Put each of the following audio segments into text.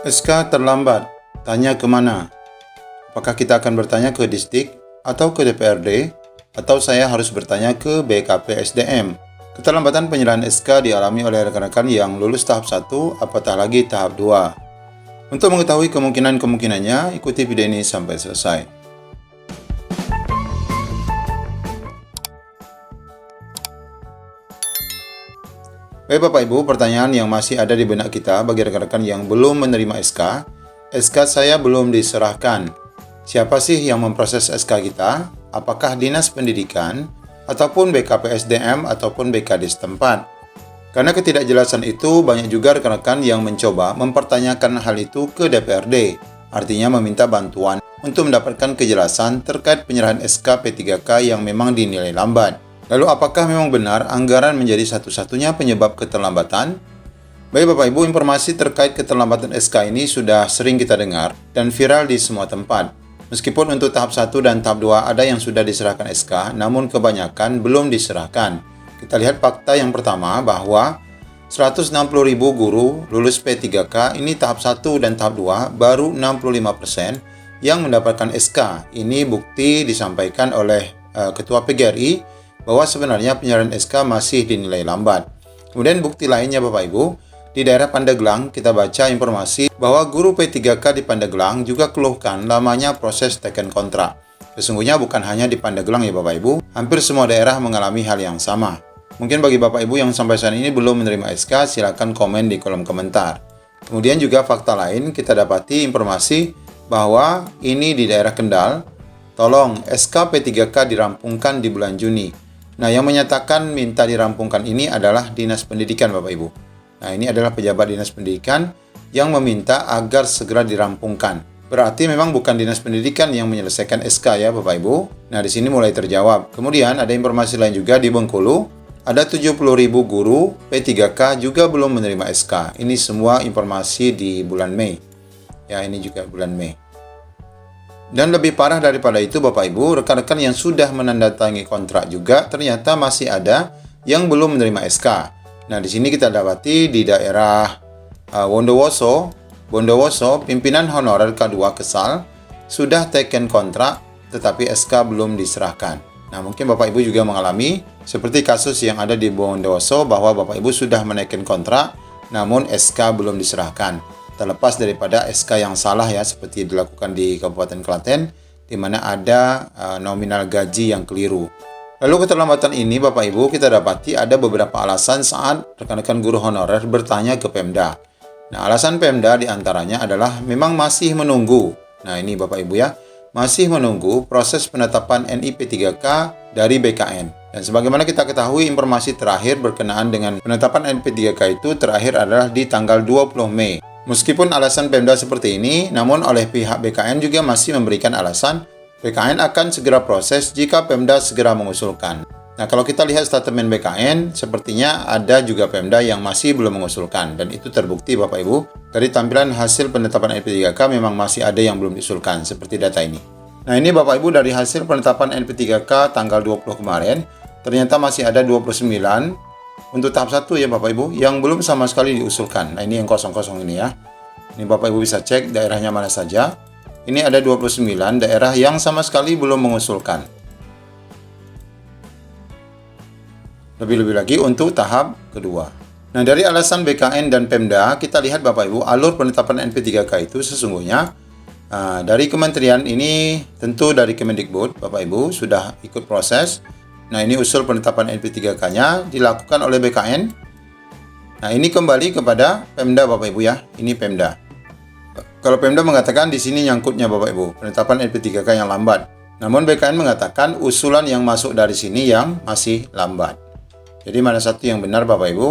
SK terlambat, tanya kemana? Apakah kita akan bertanya ke Disdik atau ke DPRD, atau saya harus bertanya ke BKP SDM? Keterlambatan penyerahan SK dialami oleh rekan-rekan yang lulus tahap 1, apatah lagi tahap 2. Untuk mengetahui kemungkinan-kemungkinannya, ikuti video ini sampai selesai. Baik Bapak Ibu, pertanyaan yang masih ada di benak kita bagi rekan-rekan yang belum menerima SK. SK saya belum diserahkan. Siapa sih yang memproses SK kita? Apakah Dinas Pendidikan, ataupun BKP SDM, ataupun BKD setempat? Karena ketidakjelasan itu, banyak juga rekan-rekan yang mencoba mempertanyakan hal itu ke DPRD. Artinya meminta bantuan untuk mendapatkan kejelasan terkait penyerahan SK P3K yang memang dinilai lambat. Lalu apakah memang benar anggaran menjadi satu-satunya penyebab keterlambatan? Baik Bapak Ibu, informasi terkait keterlambatan SK ini sudah sering kita dengar dan viral di semua tempat. Meskipun untuk tahap 1 dan tahap 2 ada yang sudah diserahkan SK, namun kebanyakan belum diserahkan. Kita lihat fakta yang pertama bahwa 160.000 guru lulus P3K ini tahap 1 dan tahap 2 baru 65% yang mendapatkan SK. Ini bukti disampaikan oleh Ketua PGRI bahwa sebenarnya penyerahan SK masih dinilai lambat. Kemudian bukti lainnya Bapak Ibu, di daerah Pandeglang kita baca informasi bahwa guru P3K di Pandeglang juga keluhkan lamanya proses teken kontrak. Sesungguhnya bukan hanya di Pandeglang ya Bapak Ibu, hampir semua daerah mengalami hal yang sama. Mungkin bagi Bapak Ibu yang sampai saat ini belum menerima SK, silakan komen di kolom komentar. Kemudian juga fakta lain, kita dapati informasi bahwa ini di daerah Kendal, tolong SK P3K dirampungkan di bulan Juni. Nah, yang menyatakan minta dirampungkan ini adalah Dinas Pendidikan Bapak Ibu. Nah, ini adalah pejabat Dinas Pendidikan yang meminta agar segera dirampungkan. Berarti memang bukan Dinas Pendidikan yang menyelesaikan SK ya Bapak Ibu. Nah, di sini mulai terjawab. Kemudian ada informasi lain juga di Bengkulu, ada 70.000 guru P3K juga belum menerima SK. Ini semua informasi di bulan Mei. Ya, ini juga bulan Mei. Dan lebih parah daripada itu Bapak Ibu, rekan-rekan yang sudah menandatangani kontrak juga ternyata masih ada yang belum menerima SK. Nah, di sini kita dapati di daerah Bondowoso, pimpinan honorer K2 Kesal sudah taken kontrak tetapi SK belum diserahkan. Nah, mungkin Bapak Ibu juga mengalami seperti kasus yang ada di Bondowoso bahwa Bapak Ibu sudah menaikkan kontrak namun SK belum diserahkan. Terlepas daripada SK yang salah ya, seperti dilakukan di Kabupaten Klaten, di mana ada nominal gaji yang keliru. Lalu keterlambatan ini Bapak Ibu kita dapati ada beberapa alasan saat rekan-rekan guru honorer bertanya ke Pemda. Nah, alasan Pemda diantaranya adalah memang masih menunggu. Nah, ini Bapak Ibu ya, masih menunggu proses penetapan NIP 3K dari BKN. Dan sebagaimana kita ketahui, informasi terakhir berkenaan dengan penetapan NIP 3K itu terakhir adalah di tanggal 20 Mei. Meskipun alasan Pemda seperti ini, namun oleh pihak BKN juga masih memberikan alasan BKN akan segera proses jika Pemda segera mengusulkan. Nah, kalau kita lihat statement BKN, sepertinya ada juga Pemda yang masih belum mengusulkan. Dan itu terbukti Bapak Ibu, dari tampilan hasil penetapan NP3K memang masih ada yang belum diusulkan, seperti data ini. Nah, ini Bapak Ibu dari hasil penetapan NP3K tanggal 20 kemarin, ternyata masih ada 29 untuk tahap 1 ya Bapak Ibu, yang belum sama sekali diusulkan. Nah, ini yang kosong-kosong ini ya. Ini Bapak Ibu bisa cek daerahnya mana saja. Ini ada 29 daerah yang sama sekali belum mengusulkan. Lebih-lebih lagi untuk tahap kedua. Nah, dari alasan BKN dan Pemda, kita lihat Bapak Ibu, alur penetapan NP3K itu sesungguhnya dari kementerian ini, tentu dari Kemendikbud, Bapak Ibu, sudah ikut proses. Nah, ini usul penetapan NP3K-nya dilakukan oleh BKN. Nah, ini kembali kepada Pemda Bapak Ibu ya. Ini Pemda. Kalau Pemda mengatakan di sini nyangkutnya Bapak Ibu, penetapan NP3K yang lambat. Namun BKN mengatakan usulan yang masuk dari sini yang masih lambat. Jadi mana satu yang benar Bapak Ibu?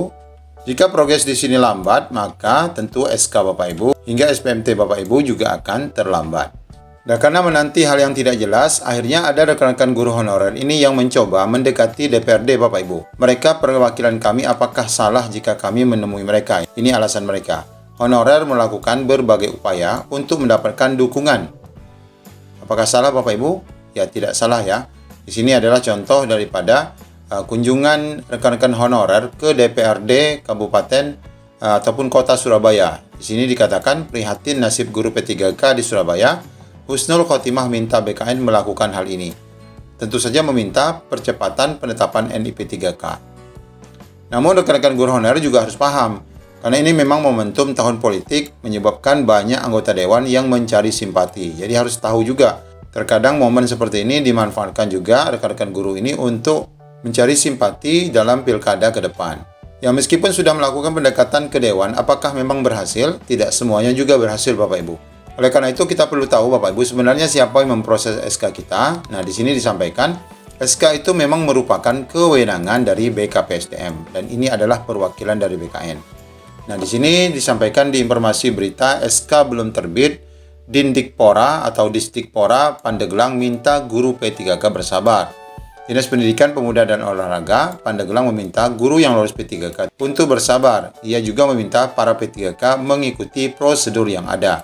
Jika progres di sini lambat, maka tentu SK Bapak Ibu hingga SPMT Bapak Ibu juga akan terlambat. Dan karena menanti hal yang tidak jelas, akhirnya ada rekan-rekan guru honorer ini yang mencoba mendekati DPRD Bapak Ibu. Mereka perwakilan kami, apakah salah jika kami menemui mereka? Ini alasan mereka. Honorer melakukan berbagai upaya untuk mendapatkan dukungan. Apakah salah Bapak Ibu? Ya, tidak salah ya. Di sini adalah contoh daripada kunjungan rekan-rekan honorer ke DPRD Kabupaten ataupun Kota Surabaya. Di sini dikatakan prihatin nasib guru P3K di Surabaya. Husnul Khotimah minta BKN melakukan hal ini. Tentu saja meminta percepatan penetapan NIP 3K. Namun rekan-rekan guru honorer juga harus paham, karena ini memang momentum tahun politik menyebabkan banyak anggota dewan yang mencari simpati. Jadi harus tahu juga, terkadang momen seperti ini dimanfaatkan juga rekan-rekan guru ini untuk mencari simpati dalam pilkada ke depan. Ya, meskipun sudah melakukan pendekatan ke dewan, apakah memang berhasil? Tidak semuanya juga berhasil, Bapak Ibu. Oleh karena itu kita perlu tahu, Bapak Ibu, sebenarnya siapa yang memproses SK kita. Nah, di sini disampaikan SK itu memang merupakan kewenangan dari BKPSDM dan ini adalah perwakilan dari BKN. Nah, di sini disampaikan di informasi berita SK belum terbit, Dindikpora atau Distikpora Pandeglang minta guru P3K bersabar. Dinas Pendidikan Pemuda dan Olahraga Pandeglang meminta guru yang lolos P3K untuk bersabar. Ia juga meminta para P3K mengikuti prosedur yang ada.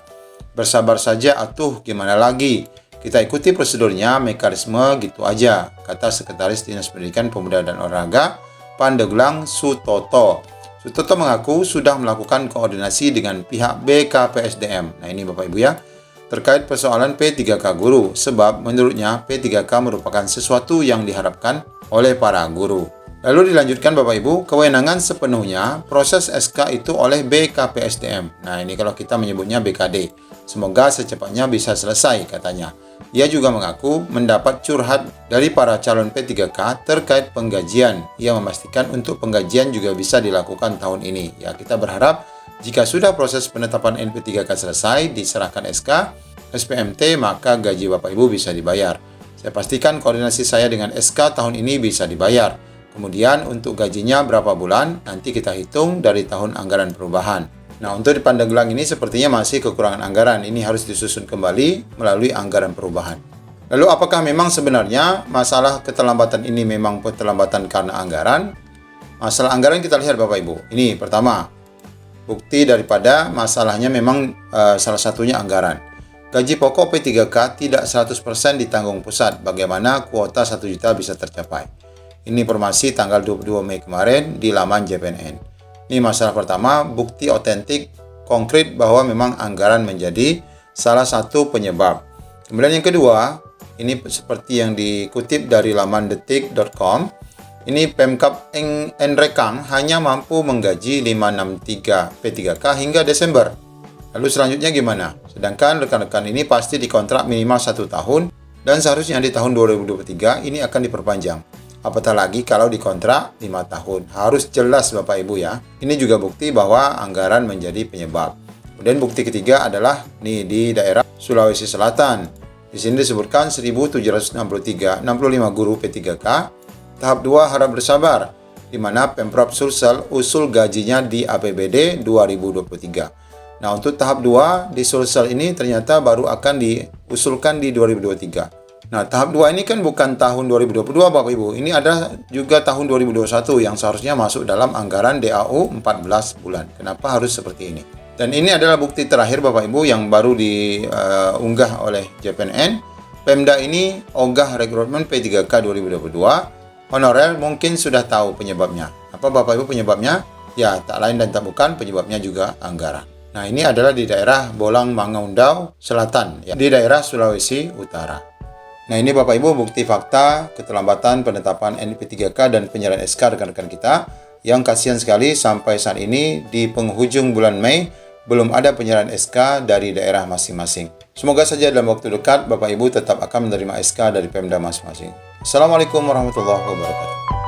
Bersabar saja atuh, gimana lagi? Kita ikuti prosedurnya, mekanisme gitu aja, kata Sekretaris Dinas Pendidikan Pemuda dan Olahraga Pandeglang Sutoto. Sutoto mengaku sudah melakukan koordinasi dengan pihak BKPSDM. Nah, ini Bapak Ibu ya, terkait persoalan P3K guru, sebab menurutnya P3K merupakan sesuatu yang diharapkan oleh para guru. Lalu dilanjutkan Bapak Ibu, kewenangan sepenuhnya proses SK itu oleh BKPSDM. Nah, ini kalau kita menyebutnya BKD. Semoga secepatnya bisa selesai, katanya. Ia juga mengaku mendapat curhat dari para calon P3K terkait penggajian. Ia memastikan untuk penggajian juga bisa dilakukan tahun ini. Ya, kita berharap jika sudah proses penetapan NP3K selesai, diserahkan SK, SPMT, maka gaji Bapak Ibu bisa dibayar. Saya pastikan koordinasi saya dengan SK tahun ini bisa dibayar. Kemudian untuk gajinya berapa bulan, nanti kita hitung dari tahun anggaran perubahan. Nah, untuk di Pandeglang ini sepertinya masih kekurangan anggaran. Ini harus disusun kembali melalui anggaran perubahan. Lalu apakah memang sebenarnya masalah keterlambatan ini memang keterlambatan karena anggaran? Masalah anggaran kita lihat Bapak Ibu. Ini pertama, bukti daripada masalahnya memang salah satunya anggaran. Gaji pokok P3K tidak 100% ditanggung pusat. Bagaimana kuota 1 juta bisa tercapai? Ini informasi tanggal 22 Mei kemarin di laman JPNN. Ini masalah pertama, bukti otentik konkret bahwa memang anggaran menjadi salah satu penyebab. Kemudian yang kedua, ini seperti yang dikutip dari laman detik.com. Ini Pemkab Nrekang hanya mampu menggaji 563 P3K hingga Desember. Lalu selanjutnya gimana? Sedangkan rekan-rekan ini pasti dikontrak minimal 1 tahun dan seharusnya di tahun 2023 ini akan diperpanjang. Apatah lagi kalau dikontrak 5 tahun. Harus jelas Bapak Ibu ya. Ini juga bukti bahwa anggaran menjadi penyebab. Kemudian bukti ketiga adalah nih di daerah Sulawesi Selatan. Di sini disebutkan 1.765 guru P3K. Tahap 2 harap bersabar, di mana Pemprov Sulsel usul gajinya di APBD 2023. Nah, untuk tahap 2 di Sulsel ini ternyata baru akan diusulkan di 2023. Nah, tahap 2 ini kan bukan tahun 2022 Bapak Ibu. Ini ada juga tahun 2021 yang seharusnya masuk dalam anggaran DAU 14 bulan. Kenapa harus seperti ini? Dan ini adalah bukti terakhir Bapak Ibu yang baru diunggah oleh JPNN. Pemda ini ogah rekrutmen P3K 2022. Honorer mungkin sudah tahu penyebabnya. Apa Bapak Ibu penyebabnya? Ya, tak lain dan tak bukan, penyebabnya juga anggaran. Nah, ini adalah di daerah Bolang Mangaundau Selatan, ya, di daerah Sulawesi Utara. Nah, ini Bapak Ibu bukti fakta keterlambatan penetapan NIP3K dan penyerahan SK rekan-rekan kita yang kasihan sekali sampai saat ini di penghujung bulan Mei belum ada penyerahan SK dari daerah masing-masing. Semoga saja dalam waktu dekat Bapak Ibu tetap akan menerima SK dari Pemda masing-masing. Assalamualaikum warahmatullahi wabarakatuh.